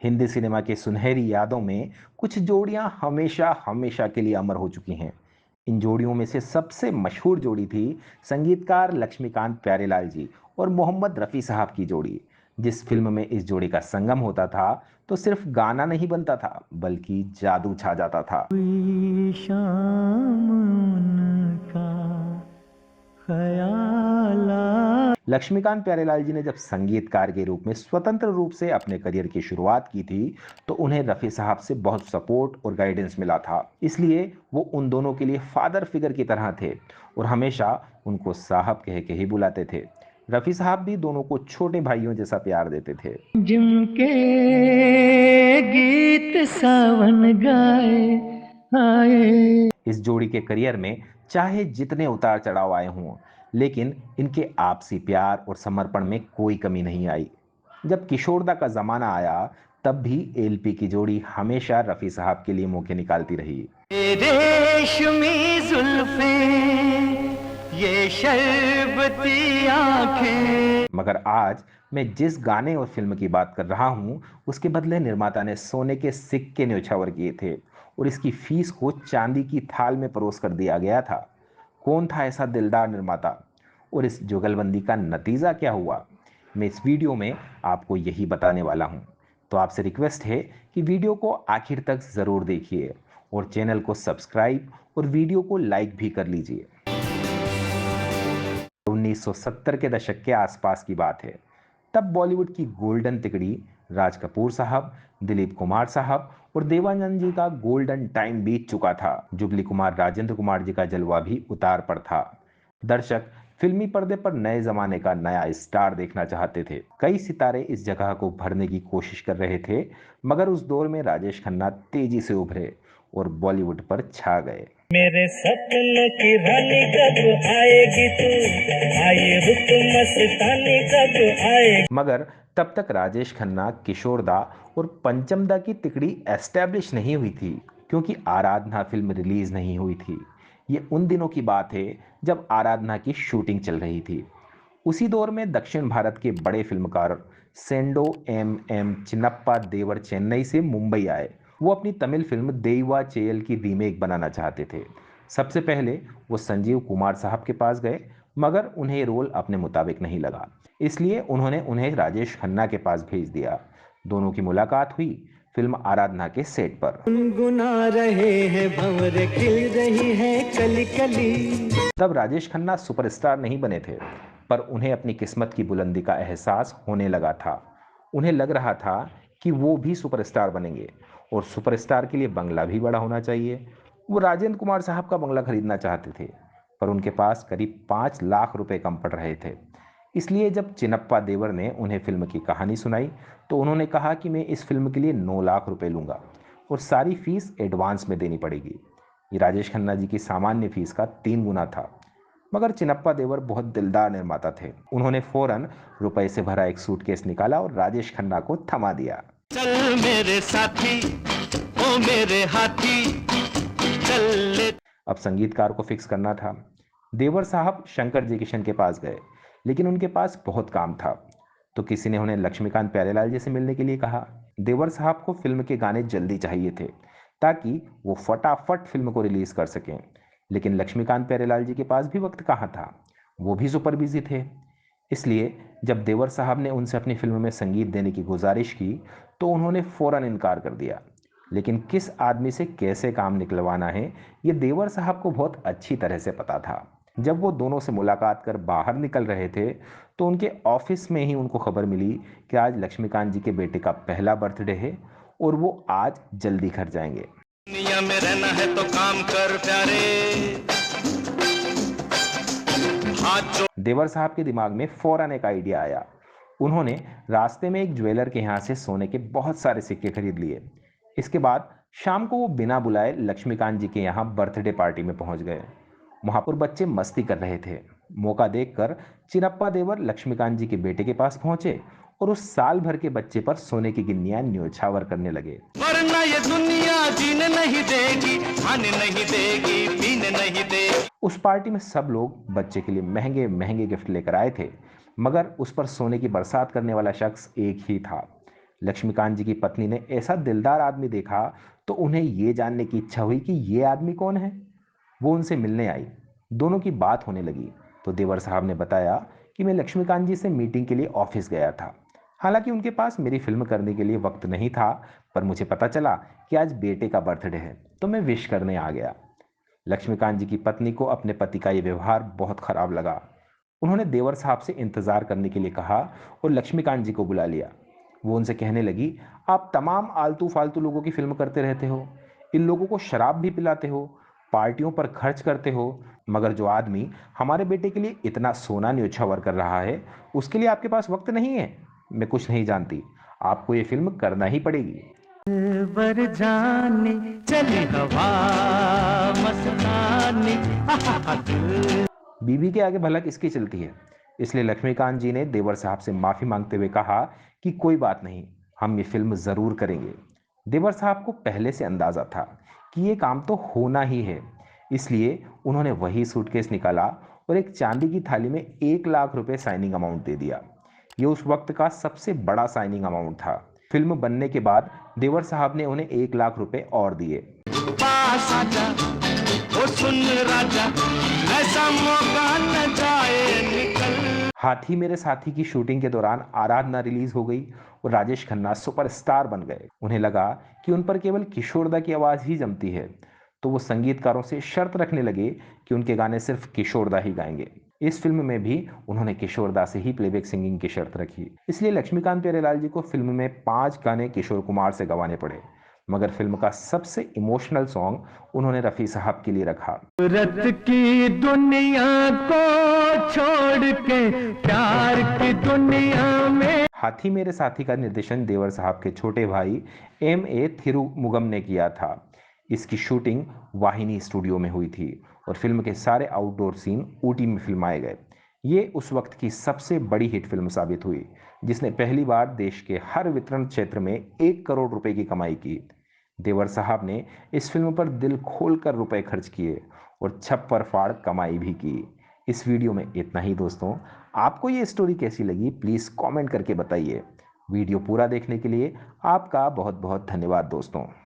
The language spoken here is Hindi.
हिंदी सिनेमा के सुनहरी यादों में कुछ जोड़ियां हमेशा हमेशा के लिए अमर हो चुकी हैं। इन जोड़ियों में से सबसे मशहूर जोड़ी थी संगीतकार लक्ष्मीकांत प्यारेलाल जी और मोहम्मद रफ़ी साहब की जोड़ी। जिस फिल्म में इस जोड़ी का संगम होता था तो सिर्फ गाना नहीं बनता था बल्कि जादू छा जाता था। कोई शाम उनका ख्याल लक्ष्मीकांत प्यारेलाल जी ने जब संगीतकार के रूप में स्वतंत्र रूप से अपने करियर की शुरुआत की थी तो उन्हें रफ़ी साहब से बहुत सपोर्ट और गाइडेंस मिला था। इसलिए वो उन दोनों के लिए फादर फिगर की तरह थे और हमेशा उनको साहब कह के ही बुलाते थे। रफ़ी साहब भी दोनों को छोटे भाइयों जैसा प्यार देते थे। जिनके गीत सावन गाए आए। इस जोड़ी के करियर में चाहे जितने उतार चढ़ाव आए हों, लेकिन इनके आपसी प्यार और समर्पण में कोई कमी नहीं आई। जब किशोरदा का जमाना आया तब भी एलपी की जोड़ी हमेशा रफ़ी साहब के लिए मौके निकालती रही। रेशमी जुल्फें, ये शरबती आंखें। मगर आज मैं जिस गाने और फिल्म की बात कर रहा हूं उसके बदले निर्माता ने सोने के सिक्के न्यौछावर किए थे और इसकी फीस को चांदी की थाल में परोस कर दिया गया था। कौन था ऐसा दिलदार निर्माता और इस जुगलबंदी का नतीजा क्या हुआ, मैं इस वीडियो में आपको यही बताने वाला हूं। तो आपसे रिक्वेस्ट है कि वीडियो को आखिर तक ज़रूर देखिए और चैनल को सब्सक्राइब और वीडियो को लाइक भी कर लीजिए। 1970 के दशक के आसपास की बात है। तब बॉलीवुड की गोल्डन तिकड़ी राज कपूर साहब, दिलीप कुमार साहब और देवानंद जी का गोल्डन टाइम बीत चुका था। जुगली कुमार, राजेंद्र कुमार जी का जलवा भी उतार पर था। दर्शक फिल्मी पर्दे पर नए जमाने का नया स्टार देखना चाहते थे। कई सितारे इस जगह को भरने की कोशिश कर रहे थे, मगर उस दौर में राजेश खन्ना तेजी से उभरे और बॉलीवुड पर छा गए। मेरे सपनों की रानी कब आएगी तू, आई रुत मस्तानी कब आएगी। मगर तब तक राजेश खन्ना, किशोर दा और पंचम दा की तिकड़ी एस्टैब्लिश नहीं हुई थी, क्योंकि आराधना फिल्म रिलीज नहीं हुई थी। ये उन दिनों की बात है जब आराधना की शूटिंग चल रही थी। उसी दौर में दक्षिण भारत के बड़े फिल्मकार सेंडो एम चिन्नप्पा देवर चेन्नई से मुंबई आए। वो अपनी तमिल फिल्म देवा चेयल की रीमेक बनाना चाहते थे। सबसे पहले वो संजीव कुमार साहब के पास गए, मगर उन्हें रोल अपने मुताबिक नहीं लगा। इसलिए उन्होंने उन्हें राजेश खन्ना के पास भेज दिया। दोनों की मुलाकात हुई फिल्म आराधना के सेट पर। गुनगुना रहे हैं भंवर, खिल रही है कली कली। तब राजेश खन्ना सुपरस्टार नहीं बने थे, पर उन्हें अपनी किस्मत की बुलंदी का एहसास होने लगा था। उन्हें लग रहा था कि वो भी सुपरस्टार बनेंगे और सुपरस्टार के लिए बंगला भी बड़ा होना चाहिए। वो राजेंद्र कुमार साहब का बंगला खरीदना चाहते थे, पर उनके पास करीब 5 लाख रुपए कम पड़ रहे थे। इसलिए जब चिन्नप्पा देवर ने उन्हें फिल्म की कहानी सुनाई तो उन्होंने कहा कि मैं इस फिल्म के लिए 9 लाख रुपए लूंगा और सारी फीस एडवांस में देनी पड़ेगी। ये राजेश खन्ना जी की सामान्य फीस का 3 गुना था। मगर चिन्नप्पा देवर बहुत दिलदार निर्माता थे। उन्होंने फौरन रुपए से भरा एक सूटकेस निकाला और राजेश खन्ना को थमा दिया। चल मेरे साथी, ओ मेरे हाथी, चल ले। अब संगीतकार को फिक्स करना था। देवर साहब शंकर जी किशन के पास गए, लेकिन उनके पास बहुत काम था। तो किसी ने उन्हें लक्ष्मीकांत प्यारेलाल जी से मिलने के लिए कहा। देवर साहब को फिल्म के गाने जल्दी चाहिए थे ताकि वो फटाफट फिल्म को रिलीज कर सकें। लेकिन लक्ष्मीकांत प्यारेलाल जी के पास भी वक्त कहाँ था, वो भी सुपर बिजी थे। इसलिए जब देवर साहब ने उनसे अपनी फिल्म में संगीत देने की गुजारिश की तो उन्होंने फौरन इनकार कर दिया। लेकिन किस आदमी से कैसे काम निकलवाना है ये देवर साहब को बहुत अच्छी तरह से पता था। जब वो दोनों से मुलाकात कर बाहर निकल रहे थे तो उनके ऑफिस में ही उनको खबर मिली कि आज लक्ष्मीकांत जी के बेटे का पहला बर्थडे है और वो आज जल्दी घर जाएंगे। दुनिया में रहना है तो काम कर प्यारे, हाथ जो। देवर साहब के दिमाग में फौरन एक आइडिया आया। उन्होंने रास्ते में एक ज्वेलर के यहाँ से सोने के बहुत सारे सिक्के खरीद लिए। इसके बाद शाम को वो बिना बुलाए लक्ष्मीकांत जी के यहाँ बर्थडे पार्टी में पहुंच गए। वहां पर बच्चे मस्ती कर रहे थे। मौका देखकर चिन्नप्पा देवर लक्ष्मीकांत जी के बेटे के पास पहुंचे और उस साल भर के बच्चे पर सोने की गिन्नियां न्योछावर करने लगे। वरना ये दुनिया जीने नहीं देगी, खाने नहीं देगी, पीने नहीं देगी। उस पार्टी में सब लोग बच्चे के लिए महंगे महंगे गिफ्ट लेकर आए थे, मगर उस पर सोने की बरसात करने वाला शख्स एक ही था। लक्ष्मीकांत जी की पत्नी ने ऐसा दिलदार आदमी देखा तो उन्हें ये जानने की इच्छा हुई कि ये आदमी कौन है। वो उनसे मिलने आई। दोनों की बात होने लगी तो देवर साहब ने बताया कि मैं लक्ष्मीकांत जी से मीटिंग के लिए ऑफिस गया था। हालांकि उनके पास मेरी फिल्म करने के लिए वक्त नहीं था, पर मुझे पता चला कि आज बेटे का बर्थडे है तो मैं विश करने आ गया। लक्ष्मीकांत जी की पत्नी को अपने पति का यह व्यवहार बहुत खराब लगा। उन्होंने देवर साहब से इंतजार करने के लिए कहा और लक्ष्मीकांत जी को बुला लिया। वो उनसे कहने लगी, आप तमाम आलतू फालतू लोगों की फिल्म करते रहते हो, इन लोगों को शराब भी पिलाते हो, पार्टियों पर खर्च करते हो, मगर जो आदमी हमारे बेटे के लिए इतना सोना न्योछावर कर रहा है उसके लिए आपके पास वक्त नहीं है। मैं कुछ नहीं जानती, आपको ये फिल्म करना ही पड़ेगी। बर जाने चली हवा मस्तानी बीवी के आगे भला किसकी चलती है। इसलिए लक्ष्मीकांत जी ने देवर साहब से माफी मांगते हुए कहा कि कोई बात नहीं, हम ये फिल्म जरूर करेंगे। देवर साहब को पहले से अंदाजा था कि ये काम तो होना ही है, इसलिए उन्होंने वही सूटकेस निकाला और एक चांदी की थाली में 1 लाख रुपए साइनिंग अमाउंट दे दिया। ये उस वक्त का सबसे बड़ा साइनिंग अमाउंट था। फिल्म बनने के बाद देवर साहब ने उन्हें 1 लाख रुपए और दिए। पास आजा ओ सुन राजा ऐसा मौका न जाए निकल। हाथी मेरे साथी की शूटिंग के दौरान आराधना रिलीज हो गई और राजेश खन्ना सुपरस्टार बन गए। उन्हें लगा कि उन पर केवल किशोरदा की आवाज ही जमती है, तो वो संगीतकारों से शर्त रखने लगे कि उनके गाने सिर्फ किशोरदा ही गाएंगे। इस फिल्म में भी उन्होंने किशोरदा से ही प्लेबैक सिंगिंग की शर्त रखी। इसलिए लक्ष्मीकांत प्यारेलाल जी को फिल्म में 5 गाने किशोर कुमार से गवाने पड़े, मगर फिल्म का सबसे इमोशनल सॉन्ग उन्होंने रफ़ी साहब के लिए रखा। रत की दुनिया को छोड़ के प्यार की दुनिया में। हाथी मेरे साथी का निर्देशन देवर साहब के छोटे भाई M.A. थिरुमुगम ने किया था। इसकी शूटिंग वाहिनी स्टूडियो में हुई थी और फिल्म के सारे आउटडोर सीन ऊटी में फिल्माए गए। ये उस वक्त की सबसे बड़ी हिट फिल्म साबित हुई, जिसने पहली बार देश के हर वितरण क्षेत्र में 1 करोड़ रुपए की कमाई की। देवर साहब ने इस फिल्म पर दिल खोलकर रुपए खर्च किए और छप्पर फाड़ कमाई भी की। इस वीडियो में इतना ही दोस्तों। आपको ये स्टोरी कैसी लगी प्लीज़ कमेंट करके बताइए। वीडियो पूरा देखने के लिए आपका बहुत बहुत धन्यवाद दोस्तों।